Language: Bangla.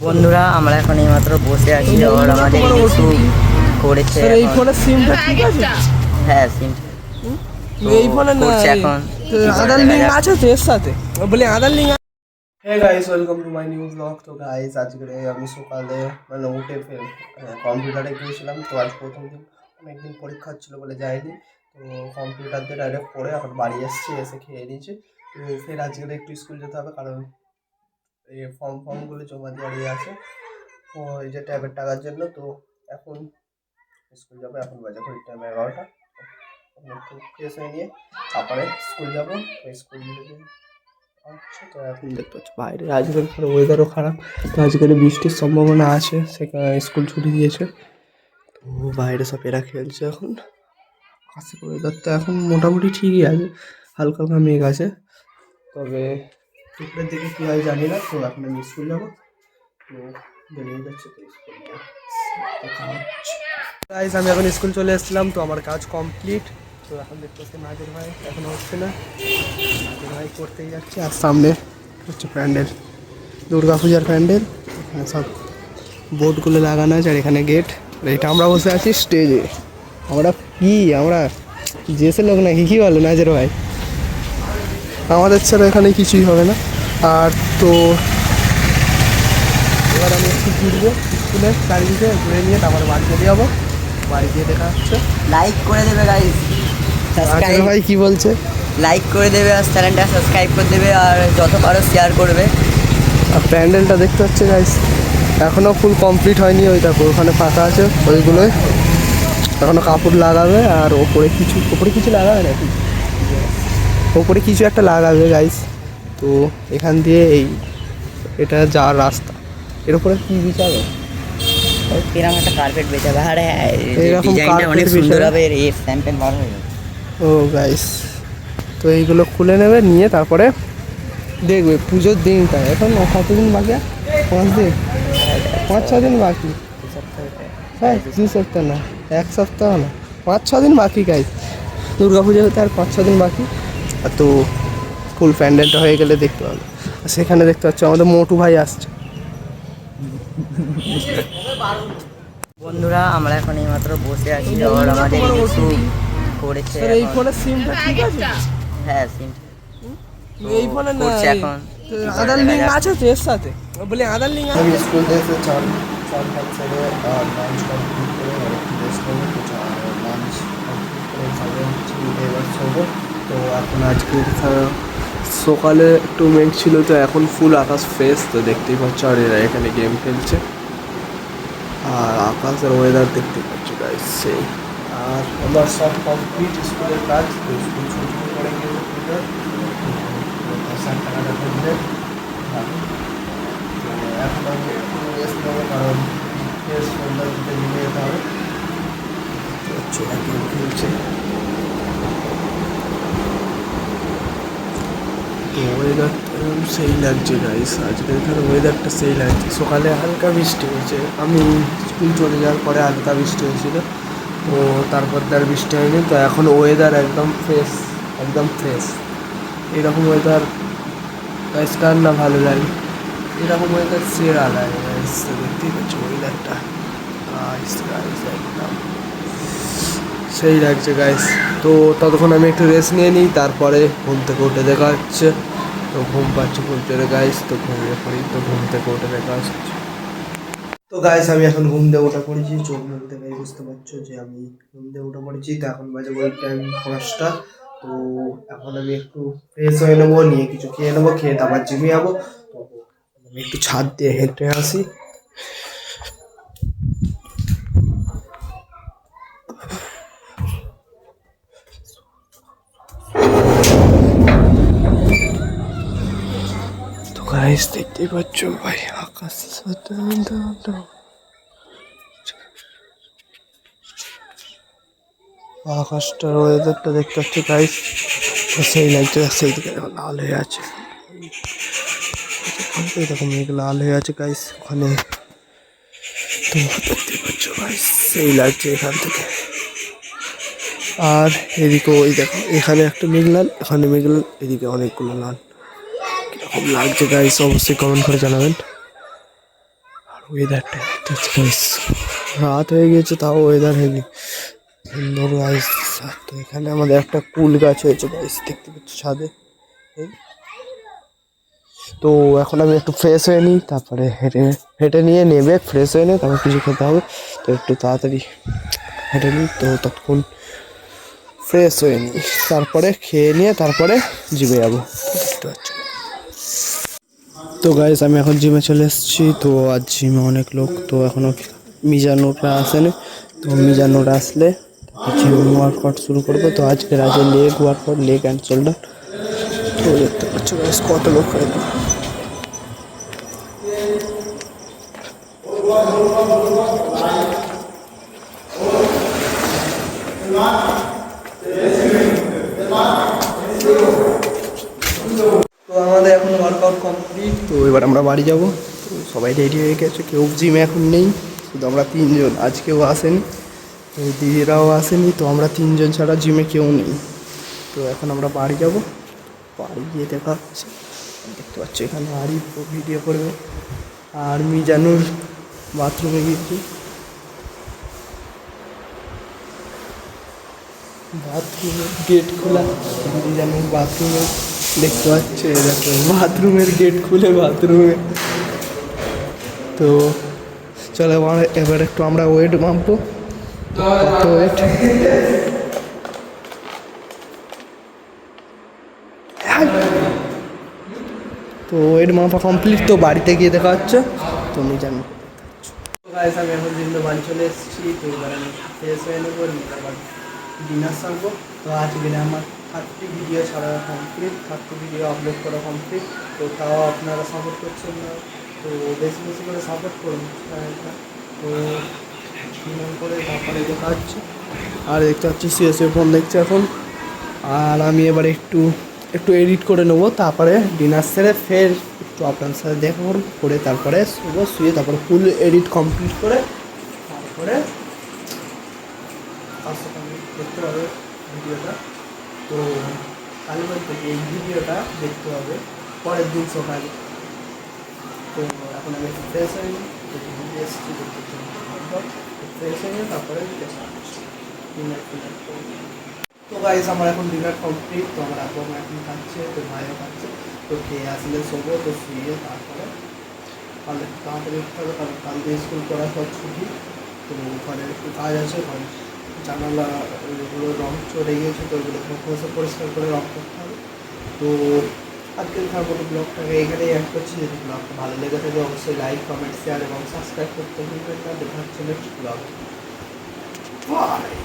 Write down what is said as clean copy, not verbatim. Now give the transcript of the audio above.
বন্ধুরা আমরা এখন এইমাত্র বসে আছি আর আমাদের কিছু করেছে এই ফোনের সিমটা ঠিক আছে? হ্যাঁ সিম এই ফোনে না এখন আধার লিঙ্ক আছে তো এর সাথে, বলি Aadhaar link. Hey guys, welcome to my new blog. তো গাইস আজকে আমি সকালে মানে উঠে কম্পিউটারে গিয়েছিলাম। তো আজ প্রথম দিন, অনেকদিন পরীক্ষা ছিল বলে যাইনি। তো কম্পিউটার দিয়ে ডাইরেক্ট পড়ে এখন বাড়ি এসেছি, এসে খেয়ে নিয়েছি। তো ফের আজকে একটু স্কুল যেতে হবে, কারণ এই ফর্মগুলো জমা দিয়ে আছে ও এই যে ট্যাবের টাকার জন্য। তো এখন স্কুল যাবো, এখন বাজে ঘড়ির টাইম 11টা। একটু ফ্রেশ হয়ে নিয়ে তারপরে স্কুল যাবো। স্কুল আচ্ছা, তো এখন দেখতে পাচ্ছি বাইরে আজকের ওয়েদারও খারাপ, তো আজকের বৃষ্টির সম্ভাবনা আছে, সেখানে স্কুল ছুটি দিয়েছে। তো বাইরে সব এরা খেলছে এখন। আজকে ওয়েদারটা এখন মোটামুটি ঠিকই আছে, হালকা হালকা মেঘ আছে, তবে দুপুরের দিকে কী হয় জানি না। তো এখন আমি স্কুল যাবো, তো বেরিয়ে যাচ্ছে। তো স্কুল গাইস আমি এখন স্কুল চলে এসেছিলাম, তো আমার কাজ কমপ্লিট। তো এখন দেখতে পাচ্ছি নাজের ভাই এখন হচ্ছে না, নাজের ভাই করতেই যাচ্ছে। আর সামনে হচ্ছে প্যান্ডেল, দুর্গাপূজার প্যান্ডেল। এখানে সব বোর্ডগুলো লাগানো আছে, আর এখানে গেট। এটা আমরা বসে আছি স্টেজে। আমরা জেসে লোক নাকি, কী বলো নাজের ভাই? আমাদের ছাড়া এখানে কিছুই হবে না। আর তো এবার আমি একটু ঘুরবো স্কুলের চারিদিকে, ঘুরে নিয়ে তারপরে বাড়ি চলে যাবো। বাড়ি গিয়ে দেখা হচ্ছে। লাইক করে দেবে গাইস, নাজের ভাই কি বলছে? লাইক করে দেবে আর চ্যানেলটা সাবস্ক্রাইব করে দেবে আর যত পারো শেয়ার করবে। আর প্যান্ডেলটা দেখতে পাচ্ছে গাইস, এখনও ফুল কমপ্লিট হয়নি। ওই দেখো ওখানে ফাঁকা আছে, ওইগুলোই এখনও কাপড় লাগাবে। আর ওপরে কিছু লাগাবে নাকি, ওপরে কিছু একটা লাগাবে গাইস। তো এখান দিয়ে এটা যাওয়ার রাস্তা, এর উপরে কি বিছাবে? এরকম একটা কার্পেট বেচাবে। আর এইরকম ডিজাইনটা অনেক সুন্দর হবে, এর স্যাম্পেল বার হয়ে যাবে। ও গাইস, তো এইগুলো খুলে নেবে, নিয়ে তারপরে দেখবে পুজোর দিনটা। এখন কতদিন বাকি? 5 দিন, 5-6 দিন বাকি। হ্যাঁ 2 সপ্তাহ না, 1 সপ্তাহ না, 5-6 দিন বাকি গাইস। দুর্গা পুজো হতে আর 5-6 দিন বাকি। আর তো ফুল প্যান্ডেলটা হয়ে গেলে দেখতে পাবে। আর সেখানে দেখতে পাচ্ছ আমাদের মোটু ভাই আসছে। বন্ধুরা আমরা এখন এইমাত্র বসে আছি আর আমাদের কিছু করেছে এই ফোনের সিমটা ঠিক আছে? হ্যাঁ সিম এই ফোনে না এখন আধার লিঙ্ক আছে তো এর সাথে, বলি আধার লিঙ্ক আছে। আমি স্কুল থেকে চাল ছেড়ে লাঞ্চ কমপ্লিট করে একটু রেস্ট নেবো। তো লাঞ্চ কমপ্লিট করে খাবে হচ্ছে এবার শোবো। তো এখন আজকে সকালে একটু মেঘ ছিল, তো এখন ফুল আকাশ ফ্রেশ। তো দেখতেই পাচ্ছ, আর এরা এখানে গেম খেলছে। আর আকাশের ওয়েদার দেখতেই পাচ্ছ গাইস সেই। আর আমার সব কমপ্লিট স্কুলের কাজ। তো স্কুল ছুটি করে গিয়ে 10,000 টাকাটা করলে এখন আমি একটু রেস্ট নেবো, কারণ সন্ধ্যার দিকে নিয়ে যেতে হবে। হচ্ছে গেম খেলছে। তো ওয়েদারটা সেই লাগছে গাইস, আজকে এখানে ওয়েদারটা সেই লাগছে। সকালে হালকা বৃষ্টি হয়েছে, আমি স্কুল চলে যাওয়ার পরে হালকা বৃষ্টি হয়েছিল। তো তারপর তার বৃষ্টি হয়নি। তো এখন ওয়েদার একদম ফ্রেশ, একদম ফ্রেশ। এরকম ওয়েদার গাইসকার না ভালো লাগে, এরকম ওয়েদার সেরা লাগে গাইস। তো দেখতেই পাচ্ছি ওয়েদারটা একদম সেই লাগছে গাইস। তো ততক্ষণ আমি একটু রেস্ট নিয়ে নিই, তারপরে ঘুম থেকে উঠে দেখা হচ্ছে। তো ঘুম পাচ্ছে ফুল চলে গাইস, তো ঘুমিয়ে পড়ি। তো ঘুম থেকে উঠে দেখা হচ্ছে। তো গাইস আমি এখন ঘুম দিয়ে উঠে পড়েছি, চোখ মুখ দেখে বুঝতে পারছো যে আমি ঘুম দিয়ে উঠে পড়েছি। তো এখন বাজে ওই টাইম 5টা। তো এখন আমি একটু ফ্রেশ হয়ে নেবো, নিয়ে কিছু খেয়ে নেবো, খেয়ে তারপর জিমে যাবো। তো আমি একটু ছাদ দিয়ে হেঁটে আসি। তো গাইস দেখতেই পাচ্ছ ভাই, আকাশ আকাশটার ওয়েদারটা দেখতে পাচ্ছি গাইস, সেই লাগছে। সেই দিকে লাল হয়ে আছে, এরকম মেঘ লাল হয়ে আছে গাইস ওখানে। তো দেখতে পাচ্ছ গাইস সেই লাগছে এখান থেকে। আর এদিকে ওই দেখো, এখানে একটা মেঘ লাল, এখানে মেঘ লাল, এদিকে অনেকগুলো লাল। কিরকম লাগছে গাইস অবশ্যই কমেন্ট করে জানাবেন। ওয়েদারটা রাত হয়ে গিয়েছে, তাও ওয়েদার হেভি সুন্দর গাইস। তো এখানে আমাদের একটা কুল গাছ হয়েছে গাইস, দেখতে পাচ্ছ ছাদে। এই তো এখন আমি একটু ফ্রেশ হয়ে নিই, তারপরে হেঁটে হেঁটে নিয়ে নেবে ফ্রেশ হয়ে নিয়ে তারপর কিছু খেতে হবে। তো একটু তাড়াতাড়ি হেঁটে নিই, তো ততক্ষণ ফ্রেশ হয়ে নিই, তারপরে খেয়ে নিয়ে তারপরে জিমে যাবো। দেখতে পাচ্ছ। তো গাইস আমি এখন জিমে চলে এসেছি। তো আজ জিমে অনেক লোক, তো এখনও মিজানুররা আসেনি। তো মিজানুর আসলে জিম ওয়ার্কআউট শুরু করবো। তো আজকের আছে leg workout, leg and shoulder. তো দেখতে পাচ্ছ গাইস কত লোক হয়তো। তো আমাদের এখন ওয়ার্কআউট কমপ্লিট। তো এবার আমরা বাড়ি যাব। তো সবাই রেডি হয়ে গেছে, কেউ জিমে এখন নেই, শুধু আমরা তিনজন। আজ কেউ আসেনি, তো দিদিরাও আসেনি, তো আমরা তিনজন ছাড়া জিমে কেউ নেই। তো এখন আমরা বাড়ি যাব, বাড়ি গিয়ে দেখা হচ্ছে। দেখতে পাচ্ছি এখানে আরিফ ভিডিও করবে, আর মিজানুর বাথরুমে গিয়েছি। বাথরুমের গেট খোলা, মিজানুর বাথরুমে দেখতে পাচ্ছে, দেখো বাথরুমের গেট খুলে বাথরুমে। তো চলো এবার একটু আমরা ওয়েট মাপবো, কত ওয়েট। তো ওয়েট মাপা কমপ্লিট, তো বাড়িতে গিয়ে দেখা হচ্ছে। তো মিজান গাইস আমি এখন জিমে বাড়ি চলে এসেছি। তো এবার আমি ফ্রেশ হয়ে নেবো, আবার ডিনার সারবো। তো আজকে আমার 30 ভিডিও ছাড়া কমপ্লিট, 30 ভিডিও আপলোড করা কমপ্লিট। তো তাও আপনারা সাপোর্ট করছেন না, তো বেশি বেশি করে সাপোর্ট করুন চ্যানেলটা। তো ডিনার করে তারপরে দেখা হচ্ছে। আর দেখতে পাচ্ছি সিএসএ ফোন দেখছে এখন। আর আমি এবার একটু একটু এডিট করে নেবো, তারপরে ডিনার সেরে ফের একটু আপনার সাথে দেখা করে তারপরে শুয়ে তারপরে ফুল এডিট কমপ্লিট করে তারপরে দেখতে হবে ভিডিওটা। তো কালকের থেকে এই ভিডিওটা দেখতে হবে পরের দিন সকালে। তো এখন আমি ফ্রেশ হয়ে নিই, এসেছি ফ্রেশ হয়ে নিয়ে তারপরে ডিনার ফিনার করবো। তো গাইস আমার এখন ডিনার কমপ্লিট। তো আমার আব্বু মা এখন খাচ্ছে, তো মায়েও খাচ্ছে। তো খেয়ে আসলে শোবো, তো শুয়ে তারপরে কালকে তাড়াতাড়ি উঠতে হবে, কারণ কালকে স্কুল করা সব ছুটি। তো ঘরের একটু কাজ আছে, ঘরে জানালা ওগুলো রং চড়ে গিয়েছে, তো ওগুলো ঘষে পরিষ্কার করে রং করতে হবে। তো আজকের মতো ব্লগটাকে এখানেই অ্যাড করছি। যদি ব্লগটা ভালো লেগে থাকে অবশ্যই লাইক, কমেন্ট, শেয়ার এবং সাবস্ক্রাইব করতে ভুলবেন না। দেখা হচ্ছে নেক্সট ব্লগ। বাই।